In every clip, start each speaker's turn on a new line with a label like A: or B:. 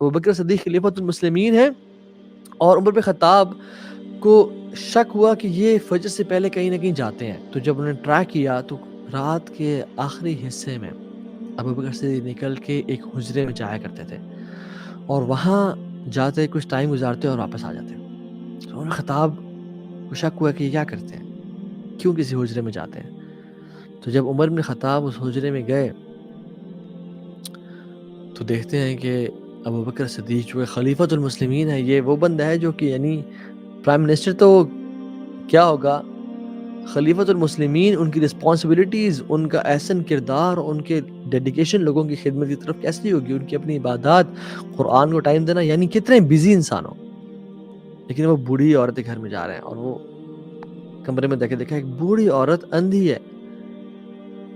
A: ابوبکر صدیق خلیفۃ المسلمین ہیں، اور عمر بن خطاب کو شک ہوا کہ یہ فجر سے پہلے کہیں نہ کہیں جاتے ہیں. تو جب انہوں نے ٹرائی کیا تو رات کے آخری حصے میں ابوبکر صدیق نکل کے ایک حجرے میں جایا کرتے تھے، اور وہاں جاتے کچھ ٹائم گزارتے اور واپس آ جاتے. تو عمر بن خطاب کو شک ہوا کہ یہ کیا کرتے ہیں، کیوں کسی حجرے میں جاتے ہیں. تو جب عمر بن خطاب اس حجرے میں گئے تو دیکھتے ہیں کہ ابوبکر صدیق جو خلیفۃ المسلمین ہے، یہ وہ بندہ ہے جو کہ یعنی پرائم منسٹر تو کیا ہوگا، خلیفۃ المسلمین، ان کی رسپانسبلٹیز، ان کا احسن کردار، ان کے ڈیڈیکیشن لوگوں کی خدمت کی طرف کیسی ہوگی، ان کی اپنی عبادات، قرآن کو ٹائم دینا، یعنی کتنے بزی انسان ہو. لیکن وہ بوڑھی عورت کے گھر میں جا رہے ہیں، اور وہ کمرے میں دیکھا ایک بوڑھی عورت اندھی ہے،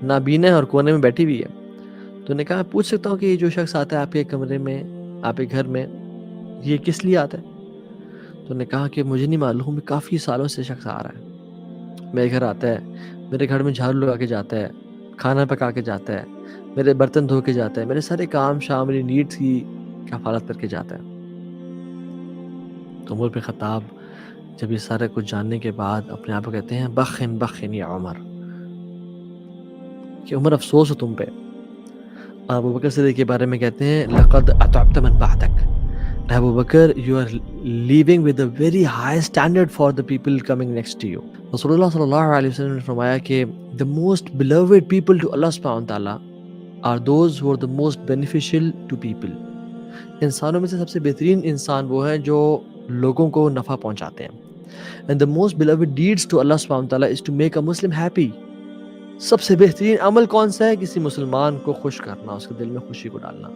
A: نابینا ہے، اور کونے میں بیٹھی ہوئی ہے. تو نے کہا پوچھ سکتا ہوں کہ یہ جو شخص آتا ہے آپ کے کمرے میں، آپ کے گھر میں، یہ کس لیے آتا ہے؟ تو نے کہا کہ مجھے نہیں معلوم، کافی سالوں سے شخص آ رہا ہے، میرے گھر آتا ہے، میرے گھر میں جھاڑو لگا کے جاتا ہے، کھانا پکا کے جاتا ہے، میرے برتن دھو کے جاتا ہے، میرے سارے کام شام، میری نیڈس کی کفالت کر کے جاتا ہے. تو عمر بن خطاب جب یہ سارا کچھ جاننے کے بعد اپنے آپ کو کہتے ہیں بخن بخن یا عمر، کہ عمر افسوس ہو تم پہ. ابوبکر صدیق کے بارے میں کہتے ہیں لقد اتعبت من بعدک، Abu Bakr, you are leaving with a very high standard for the people coming next to you. رسول اللہ صلی اللہ علیہ وسلم نے فرمایا کہ the most beloved people to Allah subhanahu wa ta'ala are those who are the most beneficial to people. انسانوں میں سے سب سے بہترین انسان وہ ہیں جو لوگوں کو نفع پہنچاتے ہیں. And the most beloved deeds to Allah subhanahu wa ta'ala is to make a Muslim happy. سب سے بہترین عمل کون سا ہے؟ کسی مسلمان کو خوش کرنا، اس کے دل میں خوشی کو ڈالنا.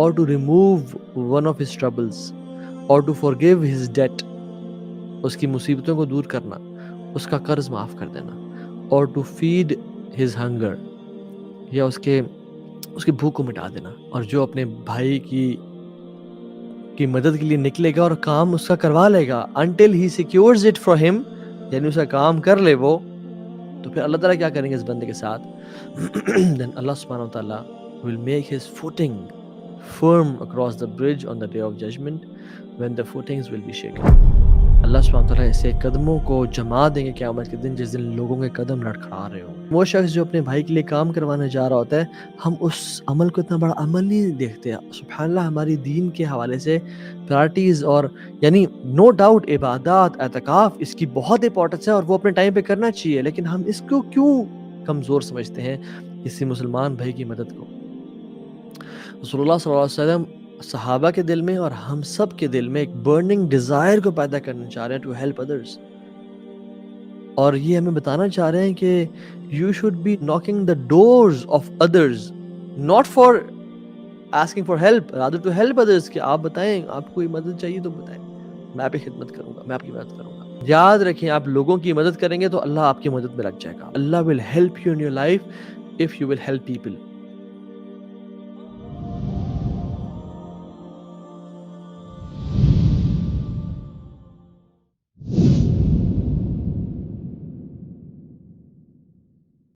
A: Or to remove one of his troubles, or to forgive his debt, اس کی مصیبتوں کو دور کرنا، اس کا قرض معاف کر دینا. Or to feed his hunger, یا اس کی بھوک کو مٹا دینا. اور جو اپنے بھائی کی مدد کے لیے نکلے گا اور کام اس کا کروا لے گا until he secures it for him، یعنی اس کا کام کر لے وہ، تو پھر اللہ تعالیٰ کیا کریں گے اس بندے کے ساتھ؟ then Allah subhanahu wa ta'ala will make his footing firm across the bridge on the day of judgment when the footings will be shaken. اللہ سبحانہ وتعالیٰ اسے قدموں کو جما دیں گے قیامت کے دن، جس دن لوگوں کے قدم لڑکھڑا رہے ہوں. وہ شخص جو اپنے بھائی کے لیے کام کروانے جا رہا ہوتا ہے، ہم اس عمل کو اتنا بڑا عمل نہیں دیکھتے. سبحان اللہ، ہماری دین کے حوالے سے پرائرٹیز، اور یعنی نو ڈاؤٹ عبادات، اعتکاف، اس کی بہت امپورٹنس ہے اور وہ اپنے ٹائم پہ کرنا چاہیے، لیکن ہم اس کو کیوں کمزور سمجھتے ہیں کسی مسلمان بھائی کی مدد کو؟ رسول اللہ صلی اللہ علیہ وسلم صحابہ کے دل میں اور ہم سب کے دل میں ایک برننگ ڈیزائر کو پیدا کرنا چاہ رہے ہیں ٹو ہیلپ ادرس، اور یہ ہمیں بتانا چاہ رہے ہیں کہ you should be knocking the doors of others, not for asking for help, rather to help others، کہ آپ بتائیں، آپ کو کوئی مدد چاہیے تو بتائیں، میں آپ کی خدمت کروں گا، میں آپ کی مدد کروں گا. یاد رکھیں، آپ لوگوں کی مدد کریں گے تو اللہ آپ کی مدد میں لگ جائے گا. اللہ will help you in your life if you will help people.